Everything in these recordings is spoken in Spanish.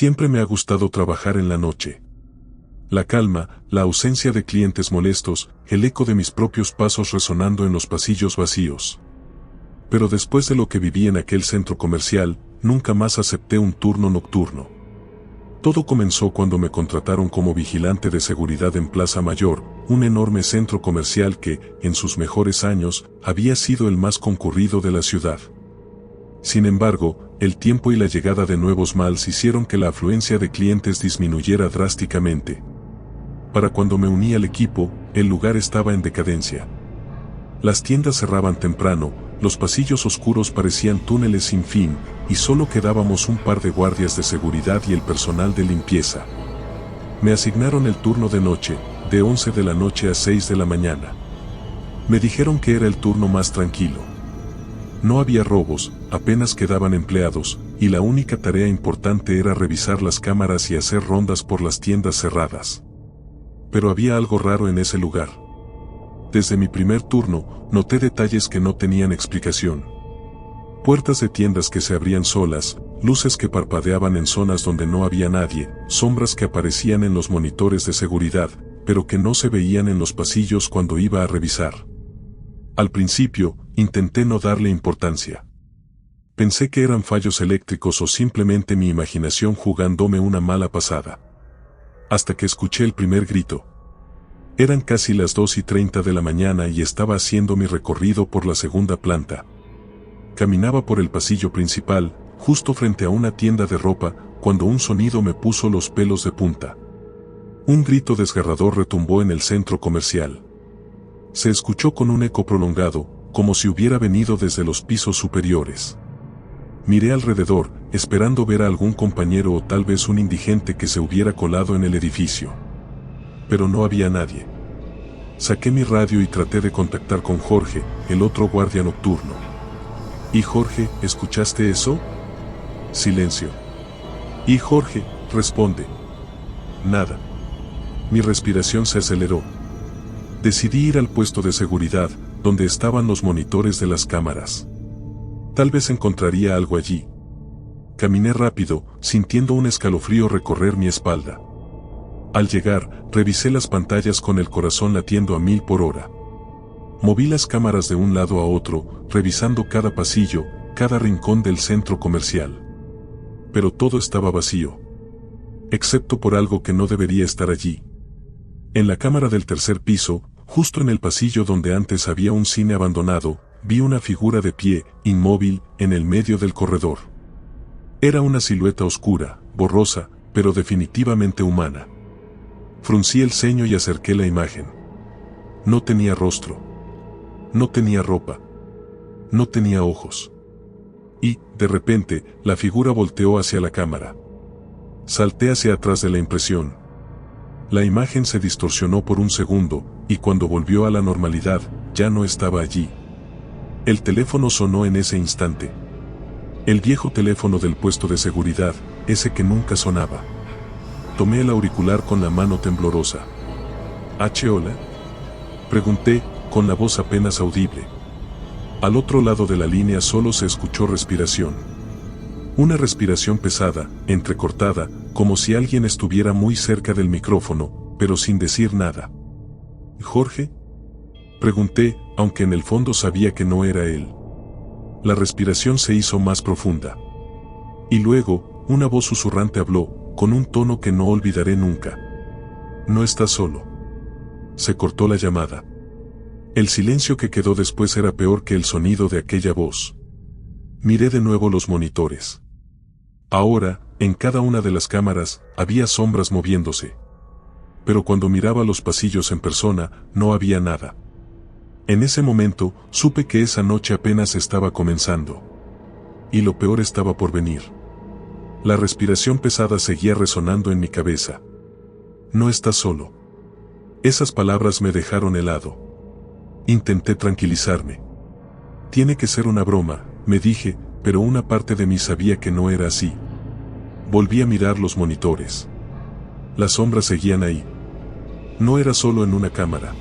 Siempre me ha gustado trabajar en la noche. La calma, la ausencia de clientes molestos, el eco de mis propios pasos resonando en los pasillos vacíos. Pero después de lo que viví en aquel centro comercial, nunca más acepté un turno nocturno. Todo comenzó cuando me contrataron como vigilante de seguridad en Plaza Mayor, un enorme centro comercial que, en sus mejores años, había sido el más concurrido de la ciudad. Sin embargo, el tiempo y la llegada de nuevos malls hicieron que la afluencia de clientes disminuyera drásticamente. Para cuando me uní al equipo, el lugar estaba en decadencia. Las tiendas cerraban temprano, los pasillos oscuros parecían túneles sin fin, y solo quedábamos un par de guardias de seguridad y el personal de limpieza. Me asignaron el turno de noche, de 11 de la noche a 6 de la mañana. Me dijeron que era el turno más tranquilo. No había robos, apenas quedaban empleados, y la única tarea importante era revisar las cámaras y hacer rondas por las tiendas cerradas. Pero había algo raro en ese lugar. Desde mi primer turno, noté detalles que no tenían explicación. Puertas de tiendas que se abrían solas, luces que parpadeaban en zonas donde no había nadie, sombras que aparecían en los monitores de seguridad, pero que no se veían en los pasillos cuando iba a revisar. Al principio, intenté no darle importancia. Pensé que eran fallos eléctricos o simplemente mi imaginación jugándome una mala pasada. Hasta que escuché el primer grito. Eran casi las 2:30 de la mañana y estaba haciendo mi recorrido por la segunda planta. Caminaba por el pasillo principal, justo frente a una tienda de ropa, cuando un sonido me puso los pelos de punta. Un grito desgarrador retumbó en el centro comercial. Se escuchó con un eco prolongado, como si hubiera venido desde los pisos superiores. Miré alrededor, esperando ver a algún compañero o tal vez un indigente que se hubiera colado en el edificio. Pero no había nadie. Saqué mi radio y traté de contactar con Jorge, el otro guardia nocturno. «¿Y Jorge, escuchaste eso?» Silencio. «¿Y Jorge?», responde. Nada. Mi respiración se aceleró. Decidí ir al puesto de seguridad, donde estaban los monitores de las cámaras. Tal vez encontraría algo allí. Caminé rápido, sintiendo un escalofrío recorrer mi espalda. Al llegar, revisé las pantallas con el corazón latiendo a 1000 por hora. Moví las cámaras de un lado a otro, revisando cada pasillo, cada rincón del centro comercial. Pero todo estaba vacío. Excepto por algo que no debería estar allí. En la cámara del tercer piso, justo en el pasillo donde antes había un cine abandonado, vi una figura de pie, inmóvil, en el medio del corredor. Era una silueta oscura, borrosa, pero definitivamente humana. Fruncí el ceño y acerqué la imagen. No tenía rostro. No tenía ropa. No tenía ojos. Y, de repente, la figura volteó hacia la cámara. Salté hacia atrás de la impresión. La imagen se distorsionó por un segundo, y cuando volvió a la normalidad, ya no estaba allí. El teléfono sonó en ese instante. El viejo teléfono del puesto de seguridad, ese que nunca sonaba. Tomé el auricular con la mano temblorosa. «¿Hola?», pregunté, con la voz apenas audible. Al otro lado de la línea solo se escuchó respiración. Una respiración pesada, entrecortada, como si alguien estuviera muy cerca del micrófono, pero sin decir nada. «¿Jorge?», pregunté, aunque en el fondo sabía que no era él. La respiración se hizo más profunda. Y luego, una voz susurrante habló, con un tono que no olvidaré nunca. «No estás solo». Se cortó la llamada. El silencio que quedó después era peor que el sonido de aquella voz. Miré de nuevo los monitores. Ahora, en cada una de las cámaras, había sombras moviéndose. Pero cuando miraba los pasillos en persona, no había nada. En ese momento, supe que esa noche apenas estaba comenzando. Y lo peor estaba por venir. La respiración pesada seguía resonando en mi cabeza. «No estás solo». Esas palabras me dejaron helado. Intenté tranquilizarme. «Tiene que ser una broma», me dije, pero una parte de mí sabía que no era así. Volví a mirar los monitores. Las sombras seguían ahí. No era solo en una cámara.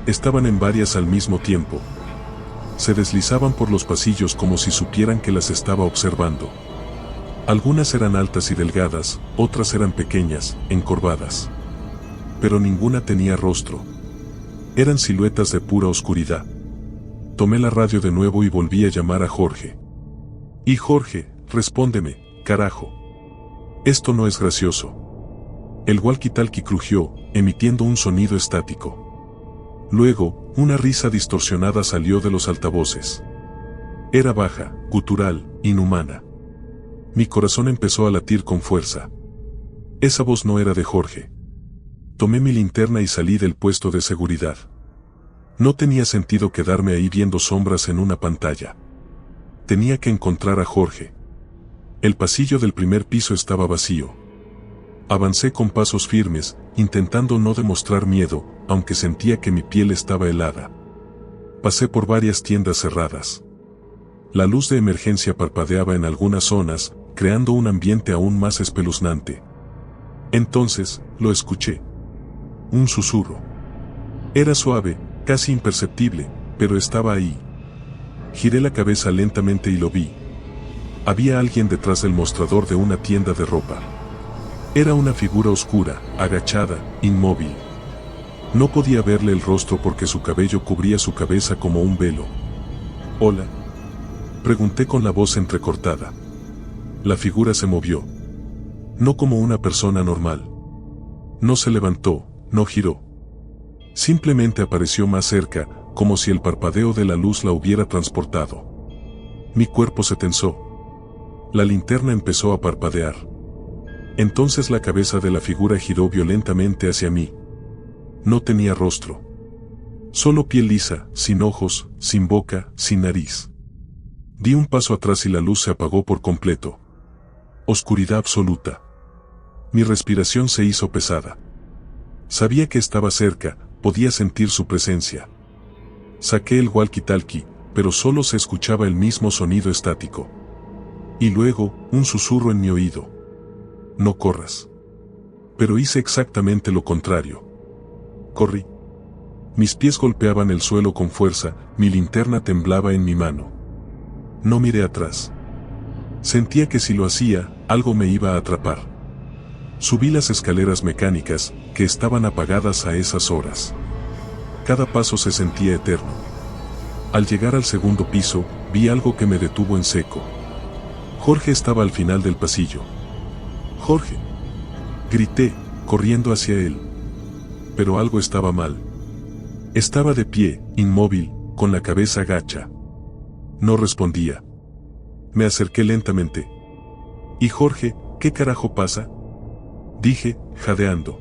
Estaban en varias al mismo tiempo. Se deslizaban por los pasillos como si supieran que las estaba observando. Algunas eran altas y delgadas, otras eran pequeñas, encorvadas. Pero ninguna tenía rostro. Eran siluetas de pura oscuridad. Tomé la radio de nuevo y volví a llamar a Jorge. Y Jorge, respóndeme, carajo. Esto no es gracioso. El walkie-talkie crujió, emitiendo un sonido estático. Luego, una risa distorsionada salió de los altavoces. Era baja, gutural, inhumana. Mi corazón empezó a latir con fuerza. Esa voz no era de Jorge. Tomé mi linterna y salí del puesto de seguridad. No tenía sentido quedarme ahí viendo sombras en una pantalla. Tenía que encontrar a Jorge. El pasillo del primer piso estaba vacío. Avancé con pasos firmes, intentando no demostrar miedo, aunque sentía que mi piel estaba helada. Pasé por varias tiendas cerradas. La luz de emergencia parpadeaba en algunas zonas, creando un ambiente aún más espeluznante. Entonces, lo escuché. Un susurro. Era suave, casi imperceptible, pero estaba ahí. Giré la cabeza lentamente y lo vi. Había alguien detrás del mostrador de una tienda de ropa. Era una figura oscura, agachada, inmóvil. No podía verle el rostro porque su cabello cubría su cabeza como un velo. «¿Hola?», pregunté con la voz entrecortada. La figura se movió. No como una persona normal. No se levantó, no giró. Simplemente apareció más cerca, como si el parpadeo de la luz la hubiera transportado. Mi cuerpo se tensó. La linterna empezó a parpadear. Entonces la cabeza de la figura giró violentamente hacia mí. No tenía rostro. Solo piel lisa, sin ojos, sin boca, sin nariz. Di un paso atrás y la luz se apagó por completo. Oscuridad absoluta. Mi respiración se hizo pesada. Sabía que estaba cerca, podía sentir su presencia. Saqué el walkie-talkie, pero solo se escuchaba el mismo sonido estático. Y luego, un susurro en mi oído. «No corras». Pero hice exactamente lo contrario. Corrí. Mis pies golpeaban el suelo con fuerza, mi linterna temblaba en mi mano. No miré atrás. Sentía que si lo hacía, algo me iba a atrapar. Subí las escaleras mecánicas, que estaban apagadas a esas horas. Cada paso se sentía eterno. Al llegar al segundo piso, vi algo que me detuvo en seco. Jorge estaba al final del pasillo. «¡Jorge!», grité, corriendo hacia él. Pero algo estaba mal. Estaba de pie, inmóvil, con la cabeza gacha. No respondía. Me acerqué lentamente. «¿Y Jorge, qué carajo pasa?», dije, jadeando.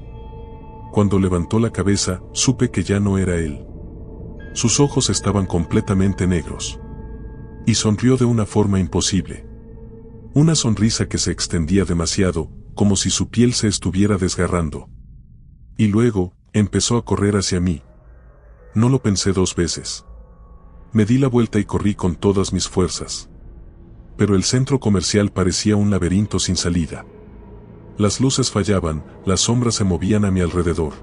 Cuando levantó la cabeza, supe que ya no era él. Sus ojos estaban completamente negros. Y sonrió de una forma imposible. Una sonrisa que se extendía demasiado, como si su piel se estuviera desgarrando. Y luego, empezó a correr hacia mí. No lo pensé dos veces. Me di la vuelta y corrí con todas mis fuerzas. Pero el centro comercial parecía un laberinto sin salida. Las luces fallaban, las sombras se movían a mi alrededor.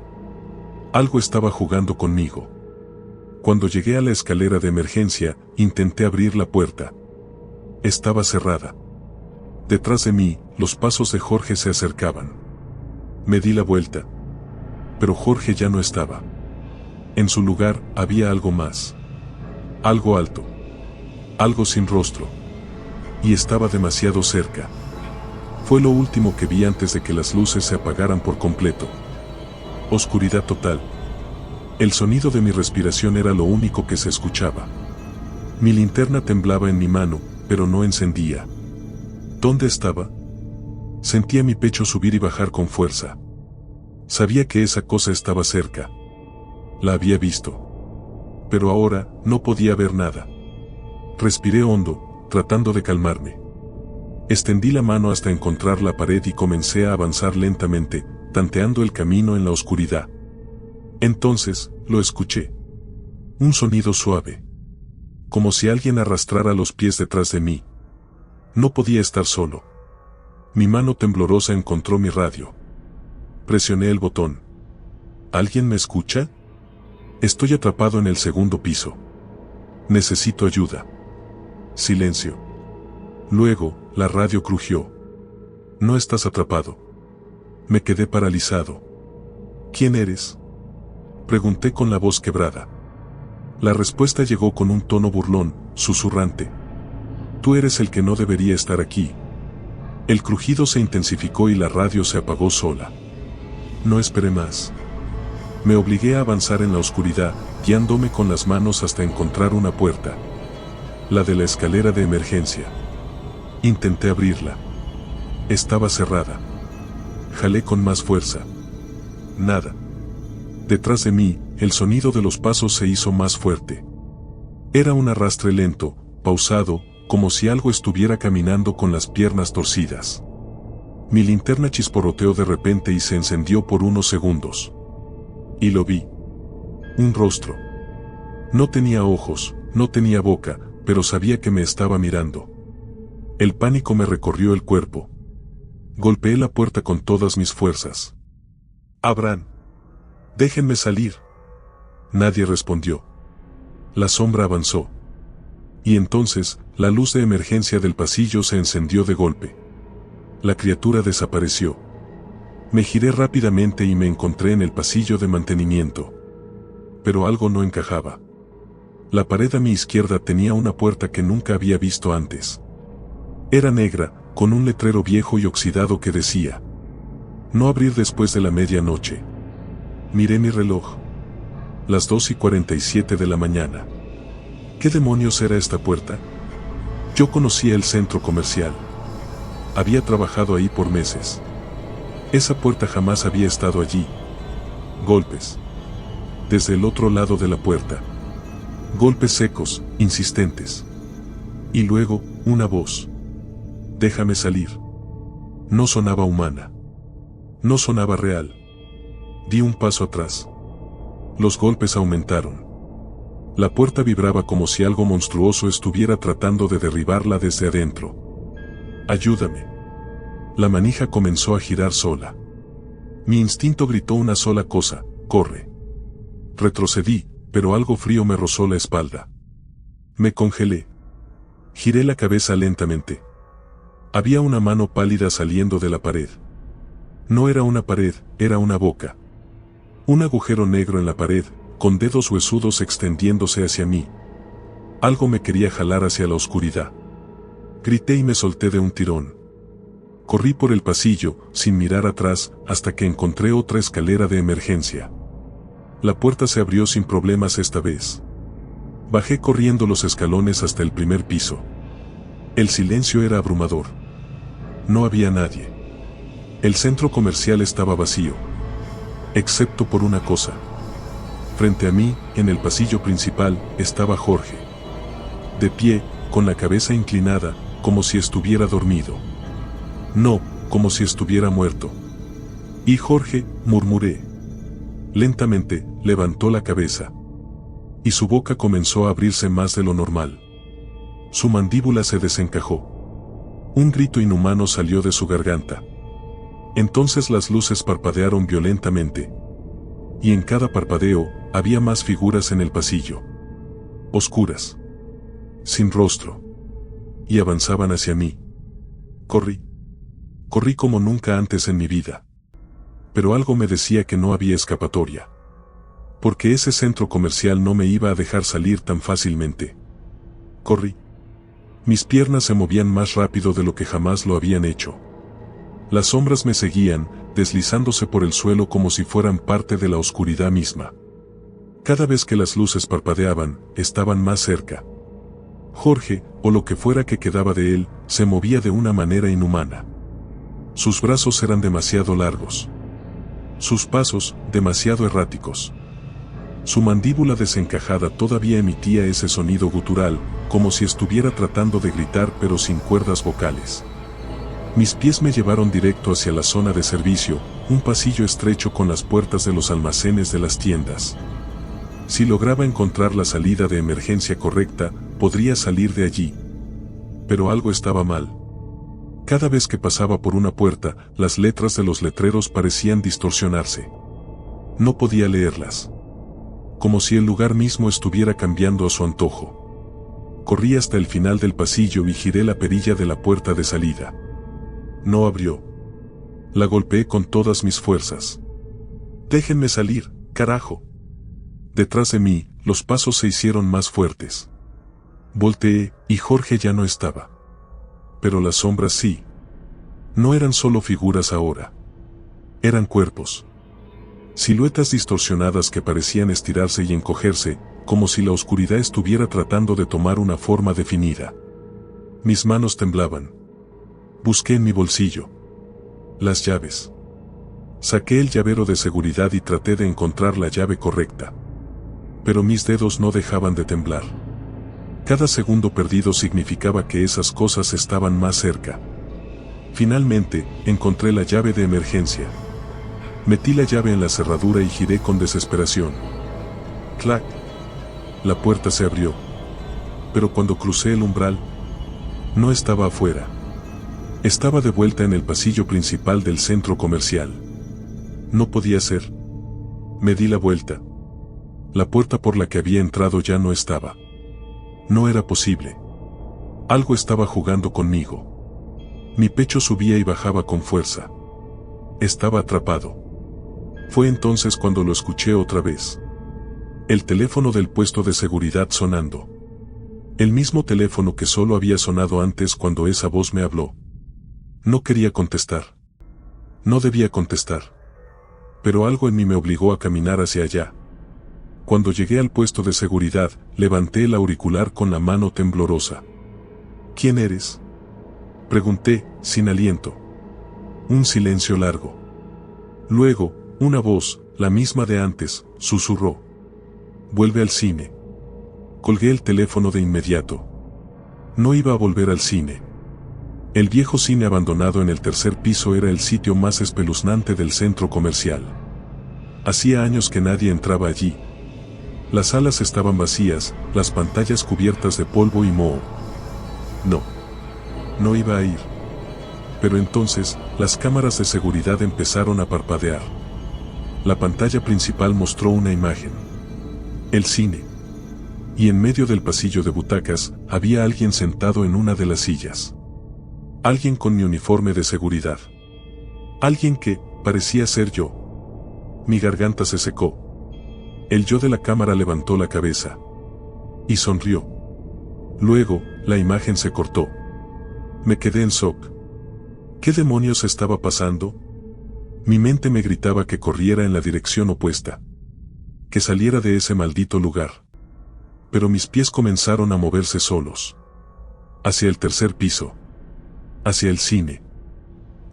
Algo estaba jugando conmigo. Cuando llegué a la escalera de emergencia, intenté abrir la puerta. Estaba cerrada. Detrás de mí, los pasos de Jorge se acercaban. Me di la vuelta. Pero Jorge ya no estaba. En su lugar, había algo más. Algo alto. Algo sin rostro. Y estaba demasiado cerca. Fue lo último que vi antes de que las luces se apagaran por completo. Oscuridad total. El sonido de mi respiración era lo único que se escuchaba. Mi linterna temblaba en mi mano, pero no encendía. ¿Dónde estaba? Sentía mi pecho subir y bajar con fuerza. Sabía que esa cosa estaba cerca. La había visto. Pero ahora, no podía ver nada. Respiré hondo, tratando de calmarme. Extendí la mano hasta encontrar la pared y comencé a avanzar lentamente, tanteando el camino en la oscuridad. Entonces, lo escuché. Un sonido suave. Como si alguien arrastrara los pies detrás de mí. No podía estar solo. Mi mano temblorosa encontró mi radio. Presioné el botón. ¿Alguien me escucha? Estoy atrapado en el segundo piso. Necesito ayuda. Silencio. Luego, la radio crujió. No estás atrapado. Me quedé paralizado. ¿Quién eres?, pregunté con la voz quebrada. La respuesta llegó con un tono burlón, susurrante. Tú eres el que no debería estar aquí. El crujido se intensificó y la radio se apagó sola. No esperé más. Me obligué a avanzar en la oscuridad, guiándome con las manos hasta encontrar una puerta. La de la escalera de emergencia. Intenté abrirla. Estaba cerrada. Jalé con más fuerza. Nada. Detrás de mí, el sonido de los pasos se hizo más fuerte. Era un arrastre lento, pausado, como si algo estuviera caminando con las piernas torcidas. Mi linterna chisporroteó de repente y se encendió por unos segundos. Y lo vi. Un rostro. No tenía ojos, no tenía boca, pero sabía que me estaba mirando. El pánico me recorrió el cuerpo. Golpeé la puerta con todas mis fuerzas. «Abran. Déjenme salir». Nadie respondió. La sombra avanzó. Y entonces, la luz de emergencia del pasillo se encendió de golpe. La criatura desapareció. Me giré rápidamente y me encontré en el pasillo de mantenimiento. Pero algo no encajaba. La pared a mi izquierda tenía una puerta que nunca había visto antes. Era negra, con un letrero viejo y oxidado que decía: «No abrir después de la medianoche». Miré mi reloj. Las 2:47 de la mañana. ¿Qué demonios era esta puerta? Yo conocía el centro comercial. Había trabajado ahí por meses. Esa puerta jamás había estado allí. Golpes. Desde el otro lado de la puerta. Golpes secos, insistentes. Y luego, una voz. «Déjame salir». No sonaba humana. No sonaba real. Di un paso atrás. Los golpes aumentaron. La puerta vibraba como si algo monstruoso estuviera tratando de derribarla desde adentro. «Ayúdame». La manija comenzó a girar sola. Mi instinto gritó una sola cosa: «Corre». Retrocedí, pero algo frío me rozó la espalda. Me congelé. Giré la cabeza lentamente. Había una mano pálida saliendo de la pared. No era una pared, era una boca. Un agujero negro en la pared, con dedos huesudos extendiéndose hacia mí. Algo me quería jalar hacia la oscuridad. Grité y me solté de un tirón. Corrí por el pasillo, sin mirar atrás, hasta que encontré otra escalera de emergencia. La puerta se abrió sin problemas esta vez. Bajé corriendo los escalones hasta el primer piso. El silencio era abrumador. No había nadie. El centro comercial estaba vacío. Excepto por una cosa. Frente a mí, en el pasillo principal, estaba Jorge. De pie, con la cabeza inclinada, como si estuviera dormido. No, como si estuviera muerto. «¿Y Jorge?», murmuré. Lentamente, levantó la cabeza. Y su boca comenzó a abrirse más de lo normal. Su mandíbula se desencajó. Un grito inhumano salió de su garganta. Entonces las luces parpadearon violentamente. Y en cada parpadeo, había más figuras en el pasillo. Oscuras. Sin rostro. Y avanzaban hacia mí. Corrí. Corrí como nunca antes en mi vida. Pero algo me decía que no había escapatoria. Porque ese centro comercial no me iba a dejar salir tan fácilmente. Corrí. Mis piernas se movían más rápido de lo que jamás lo habían hecho. Las sombras me seguían, deslizándose por el suelo como si fueran parte de la oscuridad misma. Cada vez que las luces parpadeaban, estaban más cerca. Jorge, o lo que fuera que quedaba de él, se movía de una manera inhumana. Sus brazos eran demasiado largos. Sus pasos, demasiado erráticos. Su mandíbula desencajada todavía emitía ese sonido gutural, como si estuviera tratando de gritar pero sin cuerdas vocales. Mis pies me llevaron directo hacia la zona de servicio, un pasillo estrecho con las puertas de los almacenes de las tiendas. Si lograba encontrar la salida de emergencia correcta, podría salir de allí. Pero algo estaba mal. Cada vez que pasaba por una puerta, las letras de los letreros parecían distorsionarse. No podía leerlas. Como si el lugar mismo estuviera cambiando a su antojo. Corrí hasta el final del pasillo y giré la perilla de la puerta de salida. No abrió. La golpeé con todas mis fuerzas. «Déjenme salir, carajo». Detrás de mí, los pasos se hicieron más fuertes. Volteé, y Jorge ya no estaba. Pero las sombras sí. No eran solo figuras ahora. Eran cuerpos. Siluetas distorsionadas que parecían estirarse y encogerse, como si la oscuridad estuviera tratando de tomar una forma definida. Mis manos temblaban. Busqué en mi bolsillo las llaves. Saqué el llavero de seguridad y traté de encontrar la llave correcta. Pero mis dedos no dejaban de temblar. Cada segundo perdido significaba que esas cosas estaban más cerca. Finalmente, encontré la llave de emergencia. Metí la llave en la cerradura y giré con desesperación. ¡Clac! La puerta se abrió. Pero cuando crucé el umbral, no estaba afuera. Estaba de vuelta en el pasillo principal del centro comercial. No podía ser. Me di la vuelta. La puerta por la que había entrado ya no estaba. No era posible. Algo estaba jugando conmigo. Mi pecho subía y bajaba con fuerza. Estaba atrapado. Fue entonces cuando lo escuché otra vez. El teléfono del puesto de seguridad sonando. El mismo teléfono que solo había sonado antes cuando esa voz me habló. No quería contestar. No debía contestar. Pero algo en mí me obligó a caminar hacia allá. Cuando llegué al puesto de seguridad, levanté el auricular con la mano temblorosa. ¿Quién eres?, pregunté, sin aliento. Un silencio largo. Luego, una voz, la misma de antes, susurró. «Vuelve al cine». Colgué el teléfono de inmediato. No iba a volver al cine. El viejo cine abandonado en el tercer piso era el sitio más espeluznante del centro comercial. Hacía años que nadie entraba allí. Las salas estaban vacías, las pantallas cubiertas de polvo y moho. No iba a ir. Pero entonces, las cámaras de seguridad empezaron a parpadear. La pantalla principal mostró una imagen. El cine. Y en medio del pasillo de butacas, había alguien sentado en una de las sillas. Alguien con mi uniforme de seguridad. Alguien que parecía ser yo. Mi garganta se secó. El yo de la cámara levantó la cabeza. Y sonrió. Luego, la imagen se cortó. Me quedé en shock. ¿Qué demonios estaba pasando? Mi mente me gritaba que corriera en la dirección opuesta. Que saliera de ese maldito lugar. Pero mis pies comenzaron a moverse solos. Hacia el tercer piso. Hacia el cine.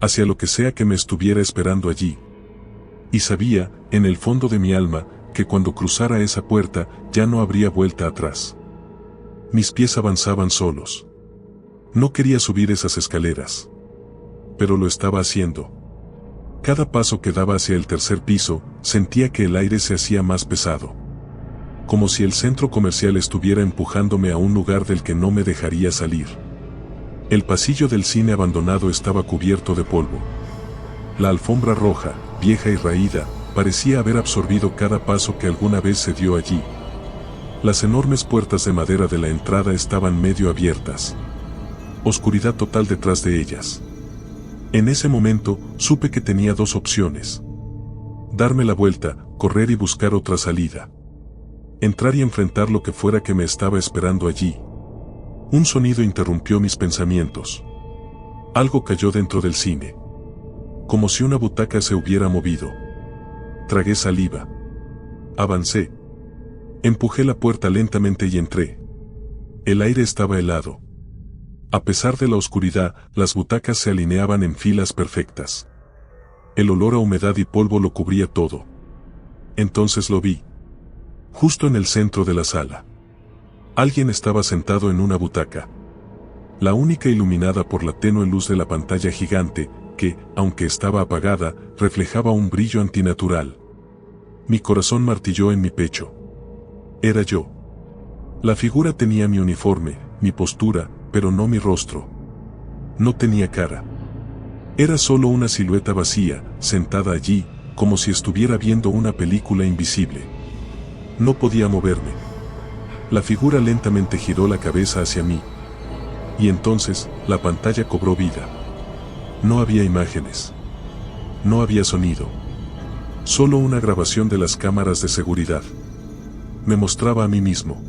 Hacia lo que sea que me estuviera esperando allí. Y sabía, en el fondo de mi alma, que cuando cruzara esa puerta, ya no habría vuelta atrás. Mis pies avanzaban solos. No quería subir esas escaleras. Pero lo estaba haciendo. Cada paso que daba hacia el tercer piso, sentía que el aire se hacía más pesado. Como si el centro comercial estuviera empujándome a un lugar del que no me dejaría salir. El pasillo del cine abandonado estaba cubierto de polvo. La alfombra roja, vieja y raída, parecía haber absorbido cada paso que alguna vez se dio allí. Las enormes puertas de madera de la entrada estaban medio abiertas. Oscuridad total detrás de ellas. En ese momento, supe que tenía dos opciones. Darme la vuelta, correr y buscar otra salida. Entrar y enfrentar lo que fuera que me estaba esperando allí. Un sonido interrumpió mis pensamientos. Algo cayó dentro del cine. Como si una butaca se hubiera movido. Tragué saliva. Avancé. Empujé la puerta lentamente y entré. El aire estaba helado. A pesar de la oscuridad, las butacas se alineaban en filas perfectas. El olor a humedad y polvo lo cubría todo. Entonces lo vi. Justo en el centro de la sala. Alguien estaba sentado en una butaca. La única iluminada por la tenue luz de la pantalla gigante, que, aunque estaba apagada, reflejaba un brillo antinatural. Mi corazón martilló en mi pecho. Era yo. La figura tenía mi uniforme, mi postura, pero no mi rostro. No tenía cara. Era solo una silueta vacía, sentada allí, como si estuviera viendo una película invisible. No podía moverme. La figura lentamente giró la cabeza hacia mí. Y entonces, la pantalla cobró vida. No había imágenes. no había sonido. Solo una grabación de las cámaras de seguridad. Me mostraba a mí mismo.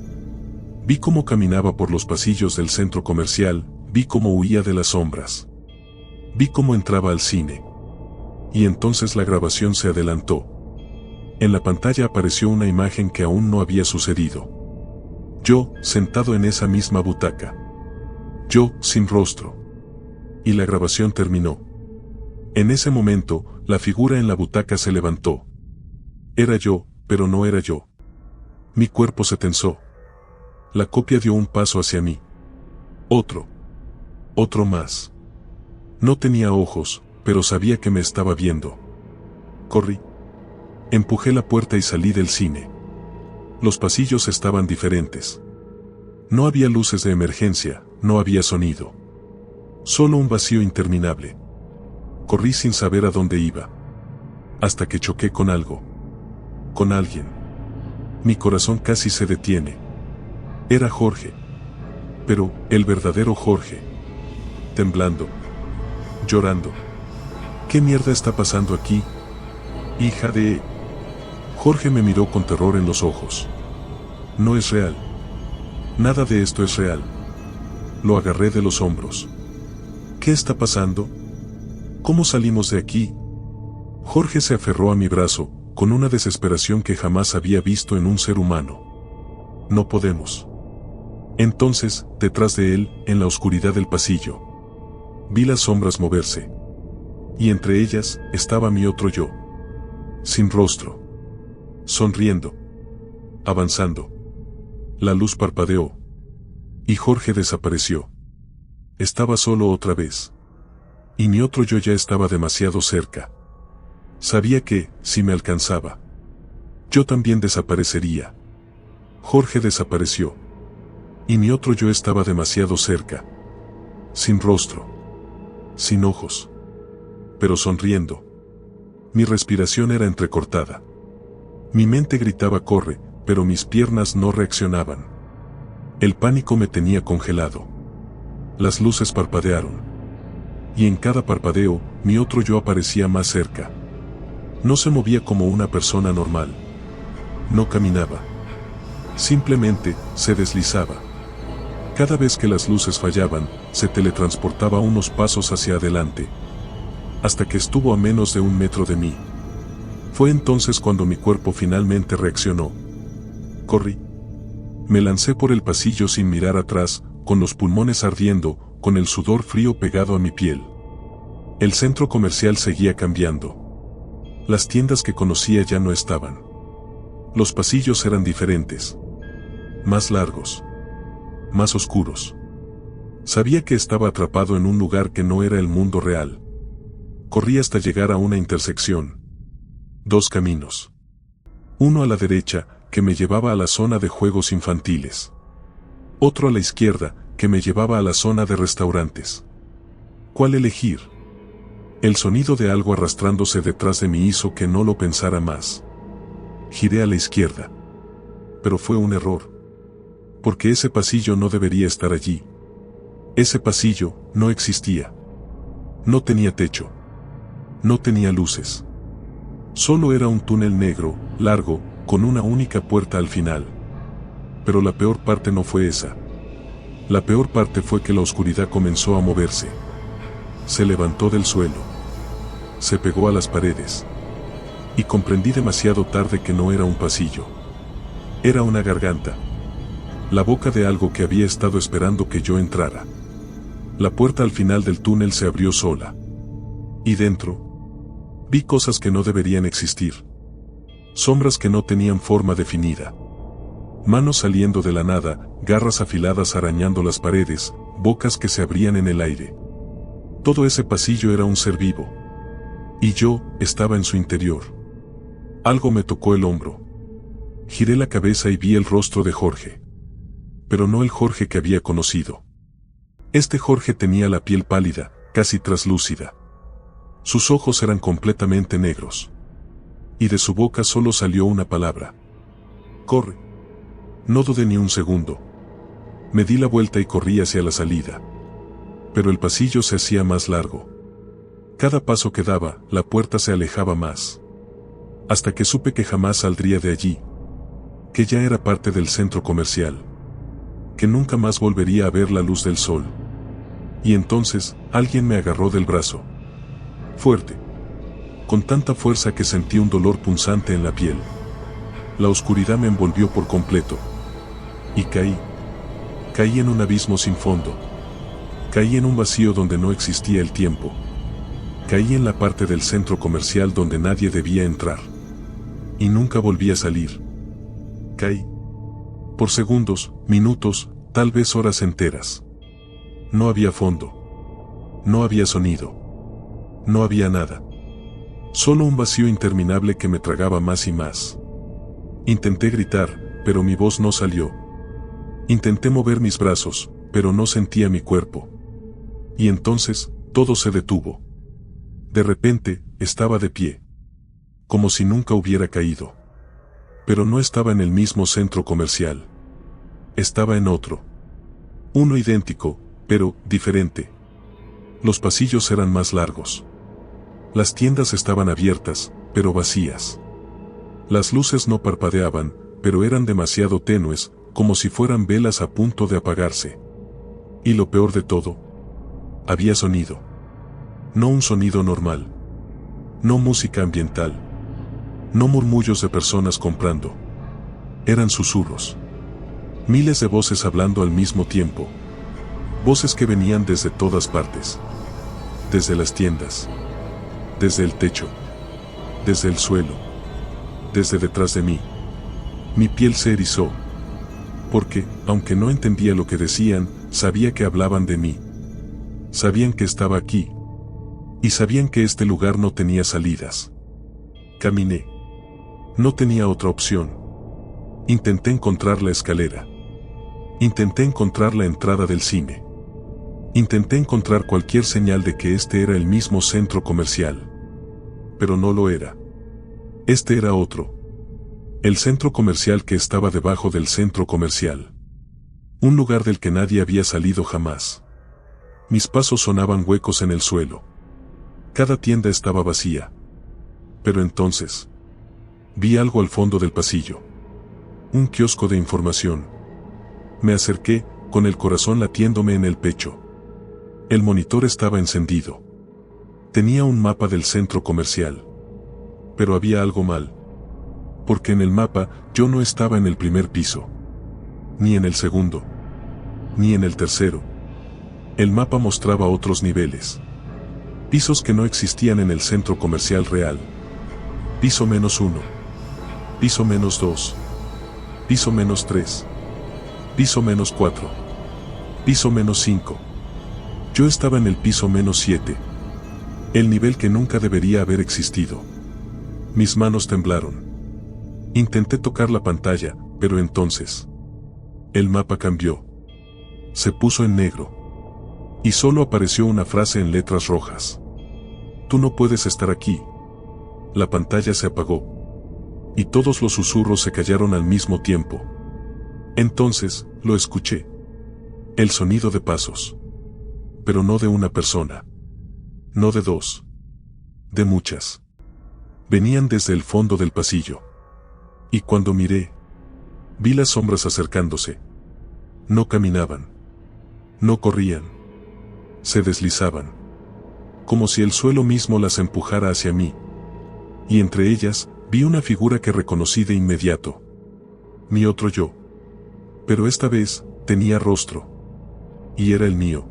Vi cómo caminaba por los pasillos del centro comercial, vi cómo huía de las sombras. Vi cómo entraba al cine. Y entonces la grabación se adelantó. En la pantalla apareció una imagen que aún no había sucedido. Yo, sentado en esa misma butaca. Yo, sin rostro. Y la grabación terminó. En ese momento, la figura en la butaca se levantó. Era yo, pero no era yo. Mi cuerpo se tensó. La copia dio un paso hacia mí. Otro. Otro más. No tenía ojos, pero sabía que me estaba viendo. Corrí. Empujé la puerta y salí del cine. Los pasillos estaban diferentes. No había luces de emergencia, no había sonido. Solo un vacío interminable. Corrí sin saber a dónde iba. Hasta que choqué con algo. Con alguien. Mi corazón casi se detiene. Era Jorge. Pero, el verdadero Jorge. Temblando. Llorando. ¿Qué mierda está pasando aquí? Hija de... Jorge me miró con terror en los ojos. No es real. Nada de esto es real. Lo agarré de los hombros. ¿Qué está pasando? ¿Cómo salimos de aquí? Jorge se aferró a mi brazo, con una desesperación que jamás había visto en un ser humano. No podemos. Entonces, detrás de él, en la oscuridad del pasillo, vi las sombras moverse. Y entre ellas, estaba mi otro yo. Sin rostro. Sonriendo. Avanzando. La luz parpadeó. Y Jorge desapareció. Estaba solo otra vez. Y mi otro yo ya estaba demasiado cerca. Sabía que, si me alcanzaba, yo también desaparecería. Jorge desapareció. Y mi otro yo estaba demasiado cerca. Sin rostro. Sin ojos. Pero sonriendo. Mi respiración era entrecortada. Mi mente gritaba corre, pero mis piernas no reaccionaban. El pánico me tenía congelado. Las luces parpadearon. Y en cada parpadeo, mi otro yo aparecía más cerca. No se movía como una persona normal. No caminaba. Simplemente, se deslizaba. Cada vez que las luces fallaban, se teletransportaba unos pasos hacia adelante. Hasta que estuvo a menos de 1 metro de mí. Fue entonces cuando mi cuerpo finalmente reaccionó. Corrí. Me lancé por el pasillo sin mirar atrás, con los pulmones ardiendo, con el sudor frío pegado a mi piel. El centro comercial seguía cambiando. Las tiendas que conocía ya no estaban. Los pasillos eran diferentes. Más largos. Más oscuros. Sabía que estaba atrapado en un lugar que no era el mundo real. Corrí hasta llegar a una intersección. 2 caminos. Uno a la derecha, que me llevaba a la zona de juegos infantiles. Otro a la izquierda, que me llevaba a la zona de restaurantes. ¿Cuál elegir? El sonido de algo arrastrándose detrás de mí hizo que no lo pensara más. Giré a la izquierda. Pero fue un error. Porque ese pasillo no debería estar allí. Ese pasillo no existía. No tenía techo. No tenía luces. Solo era un túnel negro, largo, con una única puerta al final. Pero la peor parte no fue esa. La peor parte fue que la oscuridad comenzó a moverse. Se levantó del suelo. Se pegó a las paredes. Y comprendí demasiado tarde que no era un pasillo. Era una garganta. La boca de algo que había estado esperando que yo entrara. La puerta al final del túnel se abrió sola. Y dentro, vi cosas que no deberían existir. Sombras que no tenían forma definida. Manos saliendo de la nada, garras afiladas arañando las paredes, bocas que se abrían en el aire. Todo ese pasillo era un ser vivo. Y yo, estaba en su interior. Algo me tocó el hombro. Giré la cabeza y vi el rostro de Jorge. Pero no el Jorge que había conocido. Este Jorge tenía la piel pálida, casi traslúcida. Sus ojos eran completamente negros. Y de su boca solo salió una palabra. Corre. No dudé ni un segundo. Me di la vuelta y corrí hacia la salida. Pero el pasillo se hacía más largo. Cada paso que daba, la puerta se alejaba más. Hasta que supe que jamás saldría de allí. Que ya era parte del centro comercial. Que nunca más volvería a ver la luz del sol. Y entonces, alguien me agarró del brazo. Fuerte. Con tanta fuerza que sentí un dolor punzante en la piel. La oscuridad me envolvió por completo. Y caí. Caí en un abismo sin fondo. Caí en un vacío donde no existía el tiempo. Caí en la parte del centro comercial donde nadie debía entrar. Y nunca volví a salir. Caí. Por segundos, minutos, tal vez horas enteras. No había fondo. No había sonido. No había nada. Solo un vacío interminable que me tragaba más y más. Intenté gritar, pero mi voz no salió. Intenté mover mis brazos, pero no sentía mi cuerpo. Y entonces, todo se detuvo. De repente, estaba de pie. Como si nunca hubiera caído. Pero no estaba en el mismo centro comercial. Estaba en otro. Uno idéntico, pero diferente. Los pasillos eran más largos. Las tiendas estaban abiertas, pero vacías. Las luces no parpadeaban, pero eran demasiado tenues, como si fueran velas a punto de apagarse. Y lo peor de todo, había sonido. No un sonido normal. No música ambiental. No murmullos de personas comprando. Eran susurros. Miles de voces hablando al mismo tiempo. Voces que venían desde todas partes. Desde las tiendas. Desde el techo. Desde el suelo. Desde detrás de mí. Mi piel se erizó. Porque, aunque no entendía lo que decían, sabía que hablaban de mí. Sabían que estaba aquí. Y sabían que este lugar no tenía salidas. Caminé. No tenía otra opción. Intenté encontrar la escalera. Intenté encontrar la entrada del cine. Intenté encontrar cualquier señal de que este era el mismo centro comercial. Pero no lo era. Este era otro. El centro comercial que estaba debajo del centro comercial. Un lugar del que nadie había salido jamás. Mis pasos sonaban huecos en el suelo. Cada tienda estaba vacía. Pero entonces, vi algo al fondo del pasillo. Un kiosco de información. Me acerqué, con el corazón latiéndome en el pecho. El monitor estaba encendido. Tenía un mapa del centro comercial. Pero había algo mal. Porque en el mapa, yo no estaba en el primer piso. Ni en el segundo. Ni en el tercero. El mapa mostraba otros niveles. Pisos que no existían en el centro comercial real. Piso -1. Piso -2. Piso -3. Piso -4. Piso -5. Yo estaba en el piso -7. El nivel que nunca debería haber existido. Mis manos temblaron. Intenté tocar la pantalla, pero entonces el mapa cambió. Se puso en negro. Y solo apareció una frase en letras rojas. Tú no puedes estar aquí. La pantalla se apagó. Y todos los susurros se callaron al mismo tiempo. Entonces, lo escuché. El sonido de pasos. Pero no de una persona. No de dos. De muchas. Venían desde el fondo del pasillo. Y cuando miré, vi las sombras acercándose. No caminaban. No corrían. Se deslizaban. Como si el suelo mismo las empujara hacia mí. Y entre ellas, vi una figura que reconocí de inmediato. Mi otro yo. Pero esta vez, tenía rostro. Y era el mío.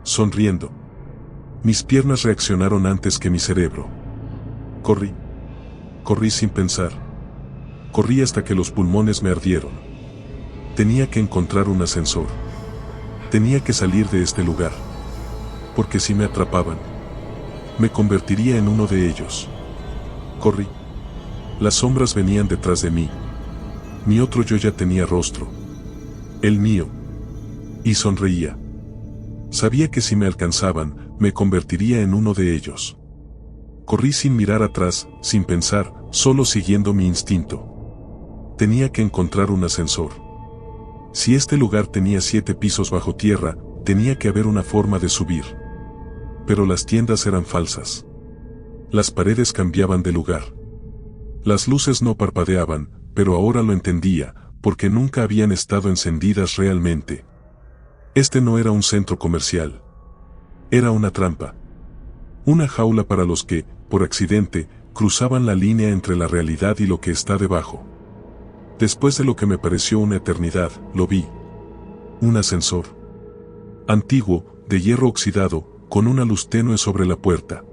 Sonriendo. Mis piernas reaccionaron antes que mi cerebro. Corrí. Corrí sin pensar. Corrí hasta que los pulmones me ardieron. Tenía que encontrar un ascensor. Tenía que salir de este lugar. Porque si me atrapaban, me convertiría en uno de ellos. Corrí. Las sombras venían detrás de mí. Mi otro yo ya tenía rostro. El mío. Y sonreía. Sabía que si me alcanzaban, me convertiría en uno de ellos. Corrí sin mirar atrás, sin pensar, solo siguiendo mi instinto. Tenía que encontrar un ascensor. Si este lugar tenía 7 pisos bajo tierra, tenía que haber una forma de subir. Pero las tiendas eran falsas. Las paredes cambiaban de lugar. Las luces no parpadeaban, pero ahora lo entendía, porque nunca habían estado encendidas realmente. Este no era un centro comercial. Era una trampa. Una jaula para los que, por accidente, cruzaban la línea entre la realidad y lo que está debajo. Después de lo que me pareció una eternidad, lo vi. Un ascensor. Antiguo, de hierro oxidado, con una luz tenue sobre la puerta.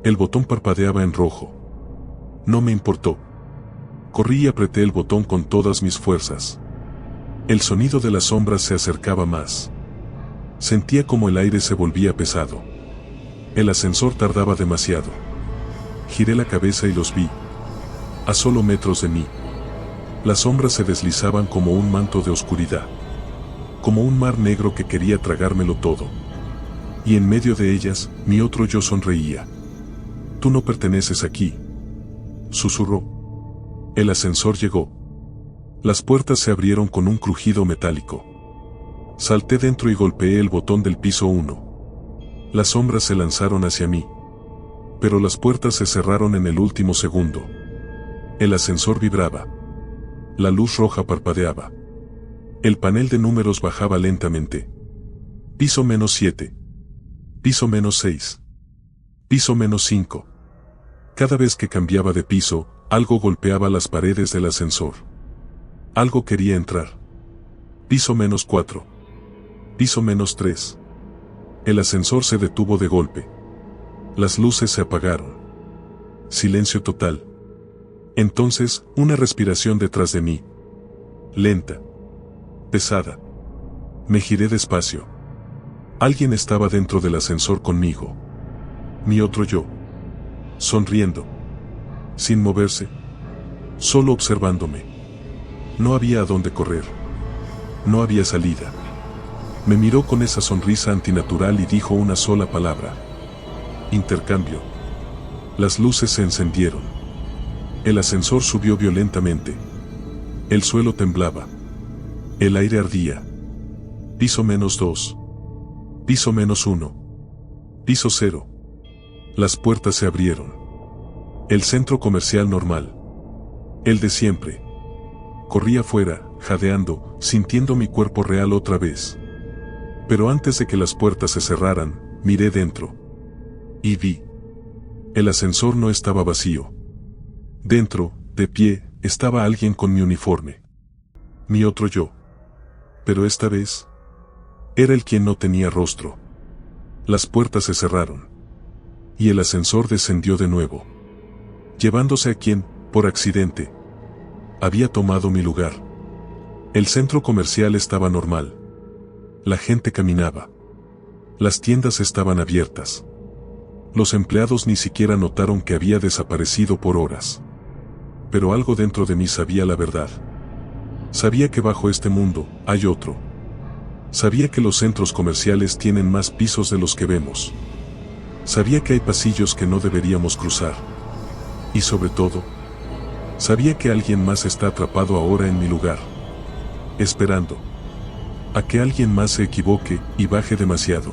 El botón parpadeaba en rojo. No me importó. Corrí y apreté el botón con todas mis fuerzas. El sonido de las sombras se acercaba más. Sentía como el aire se volvía pesado. El ascensor tardaba demasiado. Giré la cabeza y los vi. A solo metros de mí. Las sombras se deslizaban como un manto de oscuridad. Como un mar negro que quería tragármelo todo. Y en medio de ellas, mi otro yo sonreía. Tú no perteneces aquí. Susurró. El ascensor llegó. Las puertas se abrieron con un crujido metálico. Salté dentro y golpeé el botón del piso 1. Las sombras se lanzaron hacia mí. Pero las puertas se cerraron en el último segundo. El ascensor vibraba. La luz roja parpadeaba. El panel de números bajaba lentamente. Piso -7. Piso -6. Piso -5. Cada vez que cambiaba de piso, algo golpeaba las paredes del ascensor. Algo quería entrar. Piso -4. Piso -3. El ascensor se detuvo de golpe. Las luces se apagaron. Silencio total. Entonces, una respiración detrás de mí. Lenta. Pesada. Me giré despacio. Alguien estaba dentro del ascensor conmigo. Mi otro yo. Sonriendo. Sin moverse. Solo observándome. No había a dónde correr. No había salida. Me miró con esa sonrisa antinatural y dijo una sola palabra. Intercambio. Las luces se encendieron. El ascensor subió violentamente. El suelo temblaba. El aire ardía. Piso -2. Piso -1. Piso 0. Las puertas se abrieron. El centro comercial normal. El de siempre. Corrí afuera, jadeando, sintiendo mi cuerpo real otra vez. Pero antes de que las puertas se cerraran, miré dentro. Y vi. El ascensor no estaba vacío. Dentro, de pie, estaba alguien con mi uniforme. Mi otro yo. Pero esta vez, era el quien no tenía rostro. Las puertas se cerraron. Y el ascensor descendió de nuevo. Llevándose a quien, por accidente, había tomado mi lugar. El centro comercial estaba normal. La gente caminaba. Las tiendas estaban abiertas. Los empleados ni siquiera notaron que había desaparecido por horas. Pero algo dentro de mí sabía la verdad. Sabía que bajo este mundo hay otro. Sabía que los centros comerciales tienen más pisos de los que vemos. Sabía que hay pasillos que no deberíamos cruzar. Y sobre todo, sabía que alguien más está atrapado ahora en mi lugar. Esperando a que alguien más se equivoque y baje demasiado.